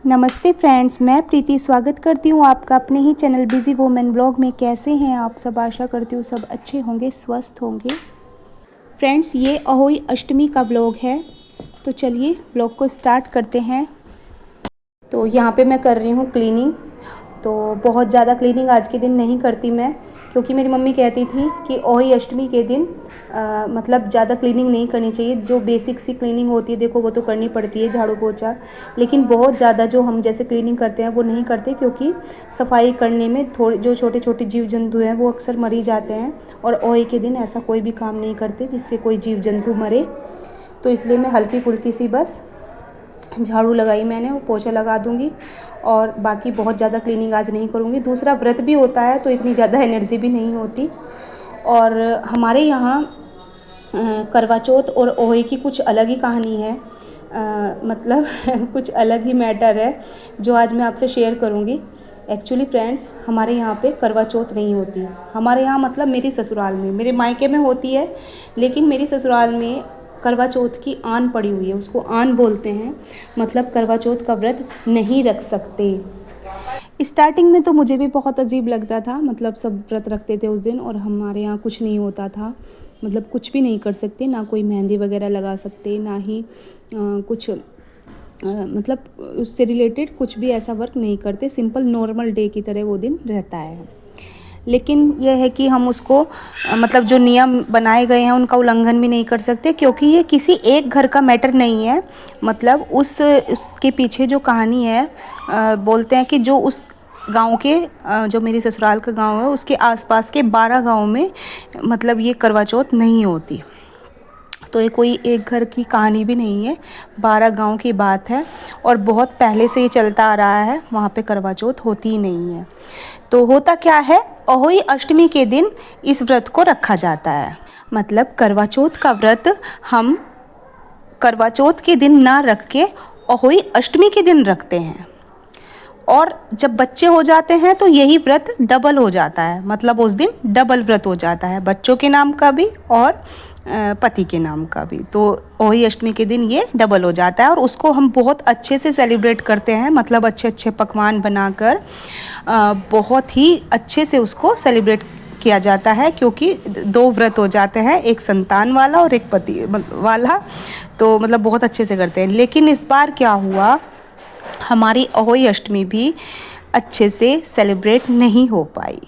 नमस्ते फ्रेंड्स, मैं प्रीति स्वागत करती हूँ आपका अपने ही चैनल बिजी वुमेन ब्लॉग में। कैसे हैं आप सब? आशा करती हूँ सब अच्छे होंगे, स्वस्थ होंगे। फ्रेंड्स, ये अहोई अष्टमी का ब्लॉग है, तो चलिए ब्लॉग को स्टार्ट करते हैं। तो यहाँ पे मैं कर रही हूँ क्लीनिंग। तो बहुत ज़्यादा क्लीनिंग आज के दिन नहीं करती मैं, क्योंकि मेरी मम्मी कहती थी कि अहोई अष्टमी के दिन मतलब ज़्यादा क्लीनिंग नहीं करनी चाहिए। जो बेसिक सी क्लीनिंग होती है देखो वो तो करनी पड़ती है, झाड़ू पोछा, लेकिन बहुत ज़्यादा जो हम जैसे क्लीनिंग करते हैं वो नहीं करते, क्योंकि सफाई करने में थोड़े जो छोटे छोटे जीव जंतु हैं वो अक्सर मर ही जाते हैं। और अहोई के दिन ऐसा कोई भी काम नहीं करते जिससे कोई जीव जंतु मरे। तो इसलिए मैं हल्की फुल्की सी बस झाड़ू लगाई मैंने, वो पोछा लगा दूंगी और बाकी बहुत ज़्यादा क्लीनिंग आज नहीं करूँगी। दूसरा व्रत भी होता है तो इतनी ज़्यादा एनर्जी भी नहीं होती। और हमारे यहाँ करवा चौथ और अहोई की कुछ अलग ही कहानी है, मतलब कुछ अलग ही मैटर है जो आज मैं आपसे शेयर करूँगी। एक्चुअली फ्रेंड्स, हमारे यहाँ पे करवा चौथ नहीं होती। हमारे यहाँ मतलब मेरी ससुराल में, मेरे मायके में होती है, लेकिन मेरी ससुराल में करवा चौथ की आन पड़ी हुई है, उसको आन बोलते हैं। मतलब करवा चौथ का व्रत नहीं रख सकते। स्टार्टिंग में तो मुझे भी बहुत अजीब लगता था, मतलब सब व्रत रखते थे उस दिन और हमारे यहाँ कुछ नहीं होता था। मतलब कुछ भी नहीं कर सकते, ना कोई मेहंदी वगैरह लगा सकते, ना ही कुछ मतलब उससे रिलेटेड कुछ भी ऐसा वर्क नहीं करते। सिंपल नॉर्मल डे की तरह वो दिन रहता है। लेकिन यह है कि हम उसको मतलब जो नियम बनाए गए हैं उनका उल्लंघन भी नहीं कर सकते, क्योंकि ये किसी एक घर का मैटर नहीं है। मतलब उसके पीछे जो कहानी है, बोलते हैं कि जो उस गांव के जो मेरी ससुराल का गांव है उसके आसपास के 12 गांव में मतलब ये करवा चौथ नहीं होती। तो ये कोई एक घर की कहानी भी नहीं है, 12 गांव की बात है और बहुत पहले से ये चलता आ रहा है। वहाँ पे करवा चौथ होती ही नहीं है। तो होता क्या है, अहोई अष्टमी के दिन इस व्रत को रखा जाता है। मतलब करवा चौथ का व्रत हम करवा चौथ के दिन ना रख के अहोई अष्टमी के दिन रखते हैं। और जब बच्चे हो जाते हैं तो यही व्रत डबल हो जाता है। मतलब उस दिन डबल व्रत हो जाता है, बच्चों के नाम का भी और पति के नाम का भी। तो अहोई अष्टमी के दिन ये डबल हो जाता है और उसको हम बहुत अच्छे से सेलिब्रेट करते हैं। मतलब अच्छे अच्छे पकवान बनाकर बहुत ही अच्छे से उसको सेलिब्रेट किया जाता है, क्योंकि 2 व्रत हो जाते हैं, एक संतान वाला और एक पति वाला। तो मतलब बहुत अच्छे से करते हैं। लेकिन इस बार क्या हुआ, हमारी अहोई अष्टमी भी अच्छे से सेलिब्रेट नहीं हो पाई।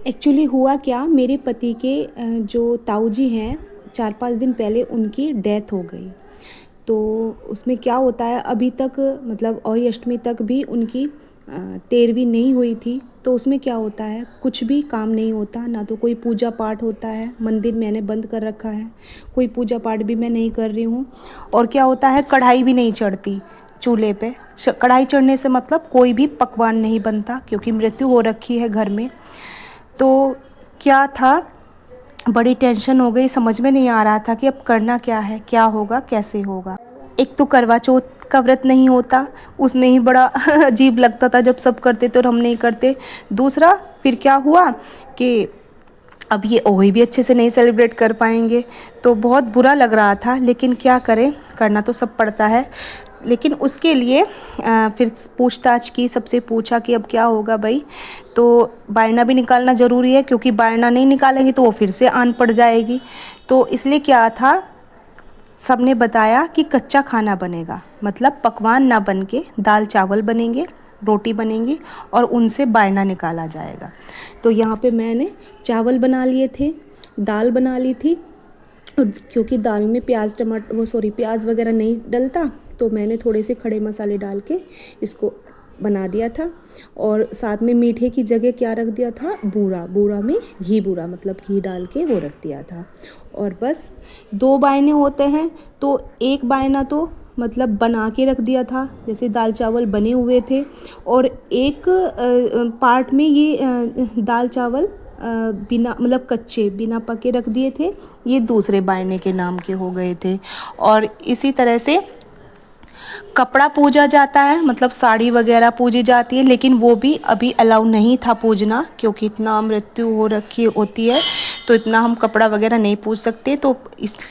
एक्चुअली हुआ क्या, मेरे पति के जो ताऊ जी हैं, 4-5 दिन पहले उनकी डेथ हो गई। तो उसमें क्या होता है, अभी तक मतलब अहोई अष्टमी तक भी उनकी 13वीं नहीं हुई थी। तो उसमें क्या होता है, कुछ भी काम नहीं होता, ना तो कोई पूजा पाठ होता है। मंदिर मैंने बंद कर रखा है, कोई पूजा पाठ भी मैं नहीं कर रही हूँ। और क्या होता है, कढ़ाई भी नहीं चढ़ती चूल्हे पे। कढ़ाई चढ़ने से मतलब कोई भी पकवान नहीं बनता, क्योंकि मृत्यु हो रखी है घर में। तो क्या था, बड़ी टेंशन हो गई, समझ में नहीं आ रहा था कि अब करना क्या है, क्या होगा, कैसे होगा। एक तो करवा चौथ का व्रत नहीं होता, उसमें ही बड़ा अजीब लगता था जब सब करते थे और हम नहीं करते। दूसरा फिर क्या हुआ कि अब ये अहोई भी अच्छे से नहीं सेलिब्रेट कर पाएंगे, तो बहुत बुरा लग रहा था। लेकिन क्या करें, करना तो सब पड़ता है। लेकिन उसके लिए फिर पूछताछ की, सबसे पूछा कि अब क्या होगा भाई। तो बायना भी निकालना ज़रूरी है, क्योंकि बायना नहीं निकालेंगे तो वो फिर से आन पड़ जाएगी। तो इसलिए क्या था, सबने बताया कि कच्चा खाना बनेगा, मतलब पकवान ना बन के दाल चावल बनेंगे, रोटी बनेंगी और उनसे बायना निकाला जाएगा। तो यहाँ पे मैंने चावल बना लिए थे, दाल बना ली थी, और क्योंकि दाल में प्याज वगैरह नहीं डलता, तो मैंने थोड़े से खड़े मसाले डाल के इसको बना दिया था। और साथ में मीठे की जगह क्या रख दिया था, बूरा में घी, मतलब घी डाल के वो रख दिया था। और बस 2 बायने होते हैं, तो एक बायना तो मतलब बना के रख दिया था, जैसे दाल चावल बने हुए थे। और एक पार्ट में ये दाल चावल बिना मतलब कच्चे बिना पके रख दिए थे, ये दूसरे बायने के नाम के हो गए थे। और इसी तरह से कपड़ा पूजा जाता है, मतलब साड़ी वगैरह पूजी जाती है, लेकिन वो भी अभी अलाउ नहीं था पूजना, क्योंकि इतना मृत्यु हो रखी होती है तो इतना हम कपड़ा वगैरह नहीं पूज सकते। तो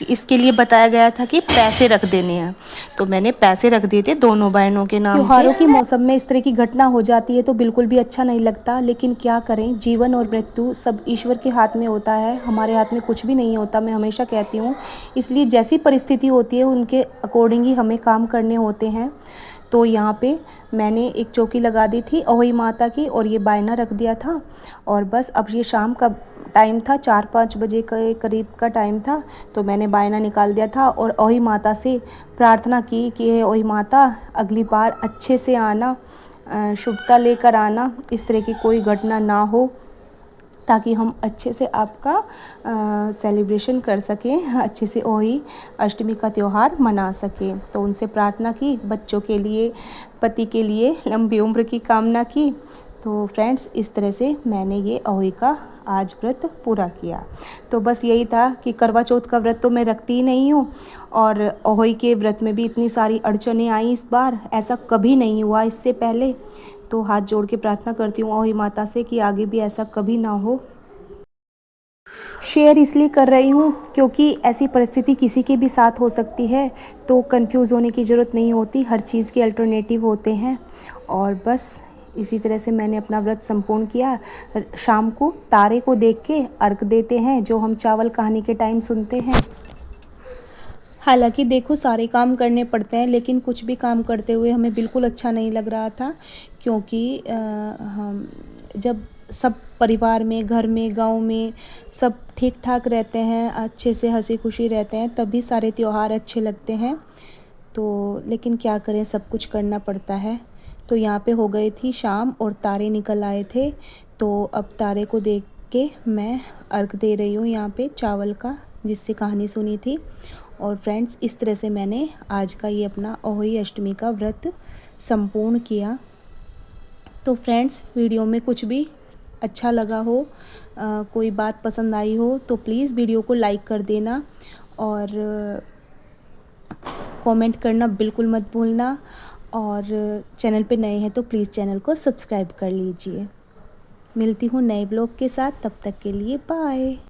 इसके लिए बताया गया था कि पैसे रख देने हैं, तो मैंने पैसे रख दिए थे दोनों बहनों के नाम के। त्योहारों के मौसम में इस तरह की घटना हो जाती है तो बिल्कुल भी अच्छा नहीं लगता, लेकिन क्या करें, जीवन और मृत्यु सब ईश्वर के हाथ में होता है, हमारे हाथ में कुछ भी नहीं होता, मैं हमेशा कहती हूँ। इसलिए जैसी परिस्थिति होती है उनके अकॉर्डिंग ही हमें काम करने होते हैं। तो यहाँ पे मैंने एक चौकी लगा दी थी अहोई माता की और ये बायना रख दिया था। और बस अब ये शाम का टाइम था, 4-5 बजे के करीब का टाइम था, तो मैंने बायना निकाल दिया था और अहोई माता से प्रार्थना की कि हे अहोई माता, अगली बार अच्छे से आना, शुभता लेकर आना, इस तरह की कोई घटना ना हो, ताकि हम अच्छे से आपका सेलिब्रेशन कर सकें, अच्छे से अहोई अष्टमी का त्यौहार मना सकें। तो उनसे प्रार्थना की, बच्चों के लिए, पति के लिए लंबी उम्र की कामना की। तो फ्रेंड्स, इस तरह से मैंने ये अहोई का आज व्रत पूरा किया। तो बस यही था कि करवा चौथ का व्रत तो मैं रखती ही नहीं हूँ, और अहोई के व्रत में भी इतनी सारी अड़चनें आई इस बार, ऐसा कभी नहीं हुआ इससे पहले। तो हाथ जोड़ के प्रार्थना करती हूँ अहोई माता से कि आगे भी ऐसा कभी ना हो। शेयर इसलिए कर रही हूँ क्योंकि ऐसी परिस्थिति किसी के भी साथ हो सकती है, तो कंफ्यूज होने की ज़रूरत नहीं होती, हर चीज़ के अल्टरनेटिव होते हैं। और बस इसी तरह से मैंने अपना व्रत संपूर्ण किया। शाम को तारे को देख के अर्घ देते हैं, जो हम चावल कहानी के टाइम सुनते हैं। हालांकि देखो, सारे काम करने पड़ते हैं, लेकिन कुछ भी काम करते हुए हमें बिल्कुल अच्छा नहीं लग रहा था, क्योंकि हम जब सब परिवार में, घर में, गांव में सब ठीक ठाक रहते हैं, अच्छे से हंसी खुशी रहते हैं, तभी सारे त्यौहार अच्छे लगते हैं। तो लेकिन क्या करें, सब कुछ करना पड़ता है। तो यहाँ पे हो गई थी शाम और तारे निकल आए थे, तो अब तारे को देख के मैं अर्घ दे रही हूँ यहाँ पे चावल का, जिससे कहानी सुनी थी। और फ्रेंड्स, इस तरह से मैंने आज का ये अपना अहोई अष्टमी का व्रत संपूर्ण किया। तो फ्रेंड्स, वीडियो में कुछ भी अच्छा लगा हो, कोई बात पसंद आई हो, तो प्लीज़ वीडियो को लाइक कर देना और कमेंट करना बिल्कुल मत भूलना। और चैनल पे नए हैं तो प्लीज़ चैनल को सब्सक्राइब कर लीजिए। मिलती हूँ नए ब्लॉग के साथ, तब तक के लिए बाय।